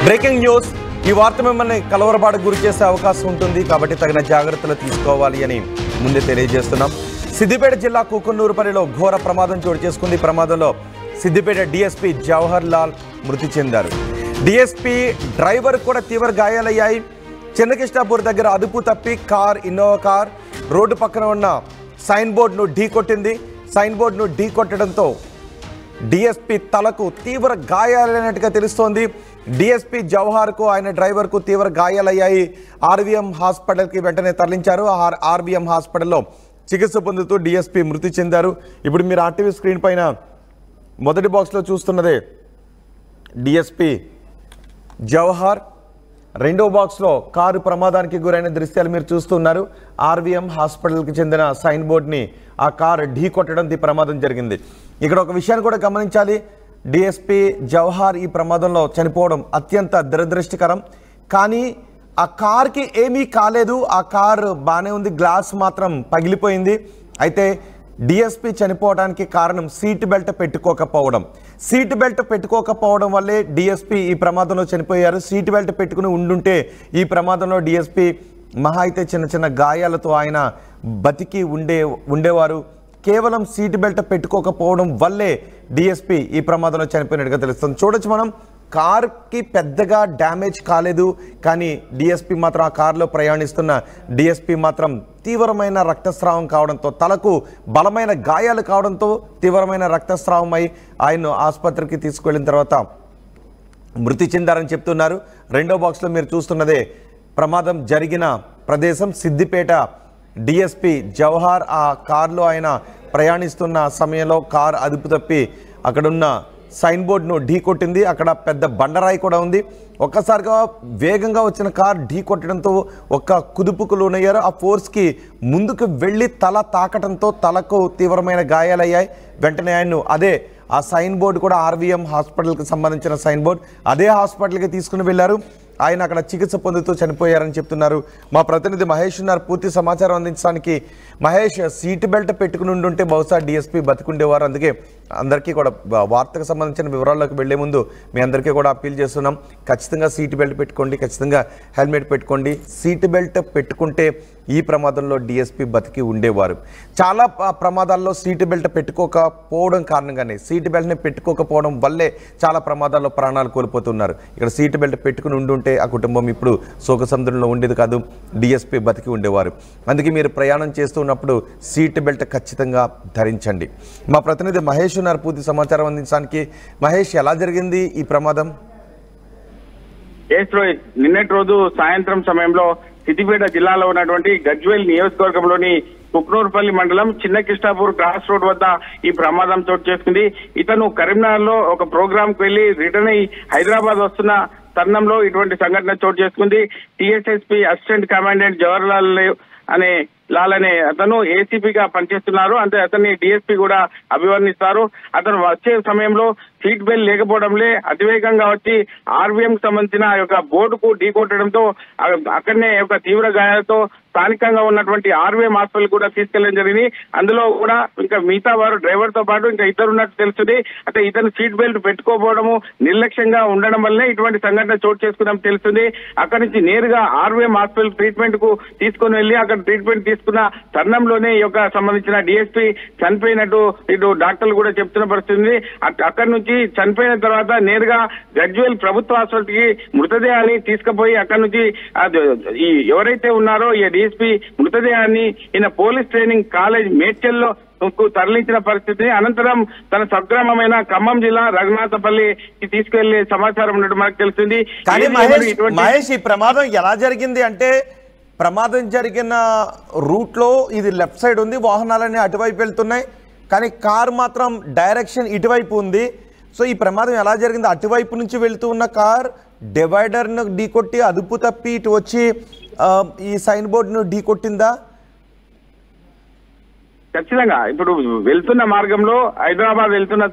Breaking news ఈ వార్త మిమ్మల్ని కలవరపాటుకు గురి చేసే అవకాశం ఉంటుంది కాబట్టి తగిన జాగ్రత్తలు తీసుకోవాలి అని ముందే తెలియజేస్తున్నాం. సిద్దిపేట జిల్లా కుకున్నూరుపల్లిలో ఘోర ప్రమాదం చోటు చేసుకుంది. ప్రమాదంలో సిద్దిపేట డీఎస్పీ జవహర్ లాల్ మృతి చెందారు. డీఎస్పీ డ్రైవర్ కూడా తీవ్ర గాయాలయ్యాయి. చిన్నకృష్ణాపూర్ దగ్గర అదుపు తప్పి ఇన్నోవా కార్ రోడ్డు పక్కన ఉన్న సైన్ బోర్డును ఢీకొట్టింది. సైన్ బోర్డును ఢీకొట్టడంతో డీఎస్పీ తలకు తీవ్ర గాయాలైనట్టుగా తెలుస్తోంది. డీఎస్పీ జవహర్కు ఆయన డ్రైవర్కు తీవ్ర గాయాలయ్యాయి. ఆర్వీఎం హాస్పిటల్కి వెంటనే తరలించారు. ఆర్వీఎం హాస్పిటల్లో చికిత్స పొందుతూ డీఎస్పీ మృతి చెందారు. ఇప్పుడు మీరు ఆర్టీవీ స్క్రీన్ పైన మొదటి బాక్స్లో చూస్తున్నదే డీఎస్పీ జవహర్, రెండో బాక్స్లో కారు ప్రమాదానికి గురైన దృశ్యాలు మీరు చూస్తున్నారు. ఆర్వీఎం హాస్పిటల్కి చెందిన సైన్ బోర్డ్ని ఆ కారు ఢీ కొట్టడం ఈ ప్రమాదం జరిగింది. ఇక్కడ ఒక విషయాన్ని కూడా గమనించాలి. డీఎస్పీ జవహర్ ఈ ప్రమాదంలో చనిపోవడం అత్యంత దురదృష్టకరం. కానీ ఆ కార్కి ఏమీ కాలేదు, ఆ కారు బాగానే ఉంది, గ్లాస్ మాత్రం పగిలిపోయింది. అయితే డీఎస్పీ చనిపోవడానికి కారణం సీట్ బెల్ట్ పెట్టుకోకపోవడం. సీట్ బెల్ట్ పెట్టుకోకపోవడం వల్లే డీఎస్పీ ఈ ప్రమాదంలో చనిపోయారు. సీట్ బెల్ట్ పెట్టుకుని ఉండుంటే ఈ ప్రమాదంలో డీఎస్పీ మహా అయితే చిన్న చిన్న గాయాలతో ఆయన బతికి ఉండేవారు. కేవలం సీట్ బెల్ట్ పెట్టుకోకపోవడం వల్లే డీఎస్పీ ఈ ప్రమాదంలో చనిపోయినట్టుగా తెలుస్తుంది. చూడొచ్చు మనం, కార్కి పెద్దగా డ్యామేజ్ కాలేదు, కానీ డీఎస్పీ మాత్రం ఆ కారులో ప్రయాణిస్తున్న డీఎస్పీ మాత్రం తీవ్రమైన రక్తస్రావం కావడంతో, తలకు బలమైన గాయాలు కావడంతో తీవ్రమైన రక్తస్రావం అయి ఆయన్ను ఆసుపత్రికి తీసుకువెళ్ళిన తర్వాత మృతి చెందారని చెప్తున్నారు. రెండో బాక్స్లో మీరు చూస్తున్నదే ప్రమాదం జరిగిన ప్రదేశం సిద్దిపేట. డీఎస్పీ జవహర్ ఆ కారులో ఆయన ప్రయాణిస్తున్న సమయంలో కారు అదుపు తప్పి అక్కడున్న సైన్ బోర్డును ఢీ కొట్టింది. అక్కడ పెద్ద బండరాయి కూడా ఉంది. ఒక్కసారిగా వేగంగా వచ్చిన కార్ ఢీ కొట్టడంతో ఒక్క కుదుపుకు లోనయ్యారు. ఆ ఫోర్స్కి ముందుకు వెళ్ళి తల తాకటంతో తలకు తీవ్రమైన గాయాలయ్యాయి. వెంటనే ఆయన్ను ఆ సైన్ బోర్డు కూడా ఆర్వీఎం హాస్పిటల్కి సంబంధించిన సైన్ బోర్డు అదే హాస్పిటల్కి తీసుకుని వెళ్ళారు. ఆయన అక్కడ చికిత్స పొందుతూ చనిపోయారని చెప్తున్నారు. మా ప్రతినిధి మహేష్ ఉన్నారు పూర్తి సమాచారం అందించడానికి. మహేష్, సీట్ బెల్ట్ పెట్టుకుని ఉండుంటే బహుశా డీఎస్పీ బతికుండేవారు. అందుకే అందరికీ కూడా వార్తకు సంబంధించిన వివరాల్లోకి వెళ్లే ముందు మీ అందరికీ కూడా అప్పీల్ చేస్తున్నాం. ఖచ్చితంగా సీట్ బెల్ట్ పెట్టుకోండి, ఖచ్చితంగా హెల్మెట్ పెట్టుకోండి. సీట్ బెల్ట్ పెట్టుకుంటే ఈ ప్రమాదంలో డీఎస్పీ బతికి ఉండేవారు. చాలా ప్రమాదాల్లో సీట్ బెల్ట్ పెట్టుకోకపోవడం కారణంగానే, సీట్ బెల్ట్ని పెట్టుకోకపోవడం వల్లే చాలా ప్రమాదాల్లో ప్రాణాలు కోల్పోతున్నారు. ఇక్కడ సీట్ బెల్ట్ పెట్టుకుని ఉండుంటే ఆ కుటుంబం ఇప్పుడు శోకసముద్రంలో ఉండేది కాదు, డీఎస్పీ బతికి ఉండేవారు. అందుకే మీరు ప్రయాణం చేస్తున్నప్పుడు సీట్ బెల్ట్ ఖచ్చితంగా ధరించండి. మా ప్రతినిధి మహేష్ ఉన్నారు పూర్తి సమాచారం అందించడానికి. మహేష్, ఎలా జరిగింది ఈ ప్రమాదం? నిన్నటి రోజు సాయంత్రం సమయంలో సిద్దిపేట జిల్లాలో ఉన్నటువంటి గజ్వేల్ నియోజకవర్గంలోని కుక్నూరుపల్లి మండలం చిన్నకృష్ణాపూర్ క్రాస్ రోడ్ వద్ద ఈ ప్రమాదం చోటు చేసుకుంది. ఇతను కరీంనగర్ లో ఒక ప్రోగ్రామ్ కు వెళ్లి రిటర్న్ అయి హైదరాబాద్ వస్తున్న తరుణంలో ఇటువంటి సంఘటన చోటు చేసుకుంది. TSSP assistant commandant Jawahar Lal అనే అతను ఏసీపీగా పనిచేస్తున్నారు. అంటే అతన్ని డిఎస్పీ కూడా అభివర్ణిస్తారు. అతను వచ్చే సమయంలో సీట్ బెల్ట్ లేకపోవడంలే అతివేగంగా వచ్చి ఆర్వీఎం కు సంబంధించిన యొక్క బోర్డుకు ఢీకొట్టడంతో అక్కడనే ఒక తీవ్ర గాయాలతో స్థానికంగా ఉన్నటువంటి ఆర్వీఎం హాస్పిటల్ కూడా తీసుకెళ్లడం జరిగింది. అందులో కూడా ఇంకా మిగతా వారు డ్రైవర్ తో పాటు ఇంకా ఇద్దరు ఉన్నట్టు తెలుస్తుంది. అంటే ఇతను సీట్ బెల్ట్ పెట్టుకోకపోవడము, నిర్లక్ష్యంగా ఉండడం వల్లే ఇటువంటి సంఘటన చోటు చేసుకున్నాం తెలుస్తుంది. అక్కడి నుంచి నేరుగా ఆర్వీఎం హాస్పిటల్ ట్రీట్మెంట్ కు తీసుకుని వెళ్లి అక్కడ ట్రీట్మెంట్ తీసుకున్న తరుణంలోనే ఈ యొక్క సంబంధించిన డిఎస్పీ చనిపోయినట్టు ఇటు డాక్టర్లు కూడా చెప్తున్న పరిస్థితి. అక్కడి నుంచి చనిపోయిన తర్వాత నేరుగా గజ్వేల్ ప్రభుత్వ హాస్పిటల్ కి మృతదేహాన్ని తీసుకుపోయి అక్కడి నుంచి ఎవరైతే ఉన్నారో ఈ డిఎస్పీ మృతదేహాన్ని ఈయన పోలీస్ ట్రైనింగ్ కాలేజ్ మేడ్చల్లో తరలించిన పరిస్థితి. అనంతరం తన స్వగ్రామమైన ఖమ్మం జిల్లా రఘునాథపల్లికి తీసుకెళ్లే సమాచారం ఉన్నట్టు మనకు తెలిసింది. మహేష్, ఈ ప్రమాదం ఎలా జరిగింది అంటే, ప్రమాదం జరిగిన రూట్ లో ఇది లెఫ్ట్ సైడ్ ఉంది, వాహనాలన్నీ అటువైపు వెళ్తున్నాయి, కానీ కార్ మాత్రం డైరెక్షన్ ఇటువైపు ఉంది. సో ఈ ప్రమాదం ఎలా జరిగింది? అటువైపు నుంచి వెళ్తూ ఉన్న కార్ డివైడర్ను ఢీకొట్టి అదుపు తప్పి ఇటు వచ్చి ఈ సైన్ బోర్డును ఢీకొట్టిందా? ఖచ్చితంగా ఇప్పుడు వెళ్తున్న మార్గంలో హైదరాబాద్ వెళ్తున్న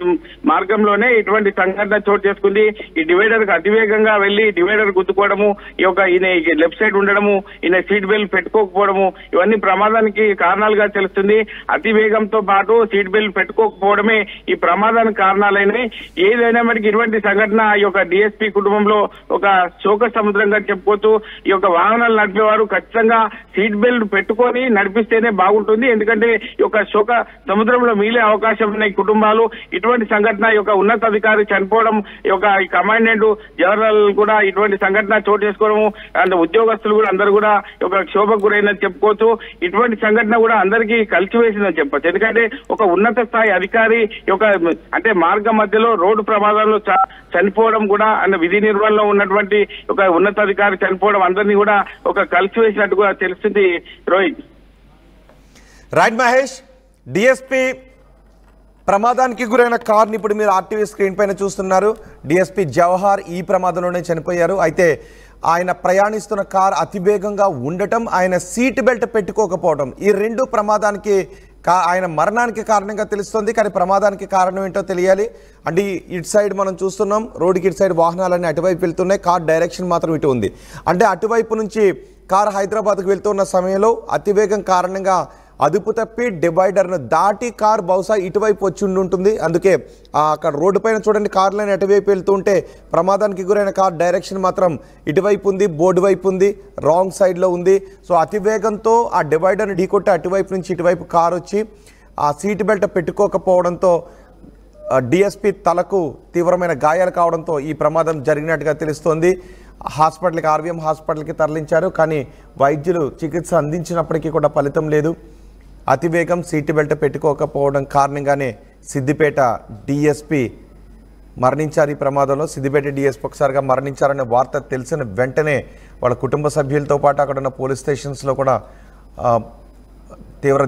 మార్గంలోనే ఇటువంటి సంఘటన చోటు చేసుకుంది. ఈ డివైడర్ కు అతివేగంగా వెళ్లి డివైడర్ గుద్దుకోవడము, ఈ యొక్క ఈయన లెఫ్ట్ సైడ్ ఉండడము, ఈయన సీట్ బెల్ట్ పెట్టుకోకపోవడము, ఇవన్నీ ప్రమాదానికి కారణాలుగా తెలుస్తుంది. అతివేగంతో పాటు సీట్ బెల్ట్ పెట్టుకోకపోవడమే ఈ ప్రమాదానికి కారణాలైనవి. ఏదైనప్పటికీ ఇటువంటి సంఘటన ఈ యొక్క డిఎస్పీ కుటుంబంలో ఒక శోక సముద్రంగా చెప్పుకోవచ్చు. ఈ యొక్క వాహనాలు నడిపేవారు ఖచ్చితంగా సీట్ బెల్ట్ పెట్టుకొని నడిపిస్తేనే బాగుంటుంది. ఎందుకంటే ఈ యొక్క శోక సముద్రంలో మీలే అవకాశం ఉన్న ఈ కుటుంబాలు ఇటువంటి సంఘటన ఈ యొక్క ఉన్నతాధికారి చనిపోవడం, ఈ యొక్క కమాండెంట్ జనరల్ కూడా ఇటువంటి సంఘటన చోటు చేసుకోవడము, అండ్ ఉద్యోగస్తులు కూడా అందరూ కూడా ఈ యొక్క క్షోభకు గురైందని చెప్పుకోవచ్చు. ఇటువంటి సంఘటన కూడా అందరికీ కలిసివేసిందని చెప్పొచ్చు. ఎందుకంటే ఒక ఉన్నత స్థాయి అధికారి ఈ యొక్క అంటే మార్గం మధ్యలో రోడ్డు ప్రమాదంలో చనిపోవడం కూడా అండ్ విధి నిర్వహణలో ఉన్నటువంటి ఒక ఉన్నతాధికారి చనిపోవడం అందరినీ కూడా ఒక కలిసివేసినట్టుగా తెలుస్తుంది. రోహిత్. రైట్ మహేష్, డిఎస్పీ ప్రమాదానికి గురైన కార్ని ఇప్పుడు మీరు ఆర్టీవీ స్క్రీన్ పైన చూస్తున్నారు. డిఎస్పీ జవహర్ ఈ ప్రమాదంలోనే చనిపోయారు. అయితే ఆయన ప్రయాణిస్తున్న కార్ అతివేగంగా ఉండటం, ఆయన సీట్ బెల్ట్ పెట్టుకోకపోవడం, ఈ రెండు ప్రమాదానికి ఆయన మరణానికి కారణంగా తెలుస్తుంది. కానీ ప్రమాదానికి కారణం ఏంటో తెలియాలి. అంటే ఇటు సైడ్ మనం చూస్తున్నాం, రోడ్డుకి ఇటు సైడ్ వాహనాలన్నీ అటువైపు వెళ్తున్నాయి, కార్ డైరెక్షన్ మాత్రం ఇటు ఉంది. అంటే అటువైపు నుంచి కార్ హైదరాబాద్కు వెళ్తున్న సమయంలో అతివేగం కారణంగా అదుపు తప్పి డివైడర్ను దాటి కార్ బహుశా ఇటువైపు వచ్చి ఉంటుంది. అందుకే అక్కడ రోడ్డు పైన చూడండి, కార్లను అటువైపు వెళ్తూ ఉంటే ప్రమాదానికి గురైన కార్ డైరెక్షన్ మాత్రం ఇటువైపు ఉంది, బోర్డు వైపు ఉంది, రాంగ్ సైడ్లో ఉంది. సో అతివేగంతో ఆ డివైడర్ని ఢీకొట్టి అటువైపు నుంచి ఇటువైపు కార్ వచ్చి ఆ సీట్ బెల్ట్ పెట్టుకోకపోవడంతో డిఎస్పీ తలకు తీవ్రమైన గాయాలు కావడంతో ఈ ప్రమాదం జరిగినట్టుగా తెలుస్తోంది. హాస్పిటల్కి, ఆర్వీఎం హాస్పిటల్కి తరలించారు. కానీ వైద్యులు చికిత్స అందించినప్పటికీ కూడా ఫలితం లేదు. అతివేగం, సీట్ బెల్ట్ పెట్టుకోకపోవడం కారణంగానే సిద్దిపేట డిఎస్పీ మరణించారు. ఈ ప్రమాదంలో సిద్దిపేట డిఎస్పీ ఒకసారిగా మరణించారనే వార్త తెలిసిన వెంటనే వాళ్ళ కుటుంబ సభ్యులతో పాటు అక్కడ ఉన్న పోలీస్ స్టేషన్స్లో కూడా తీవ్ర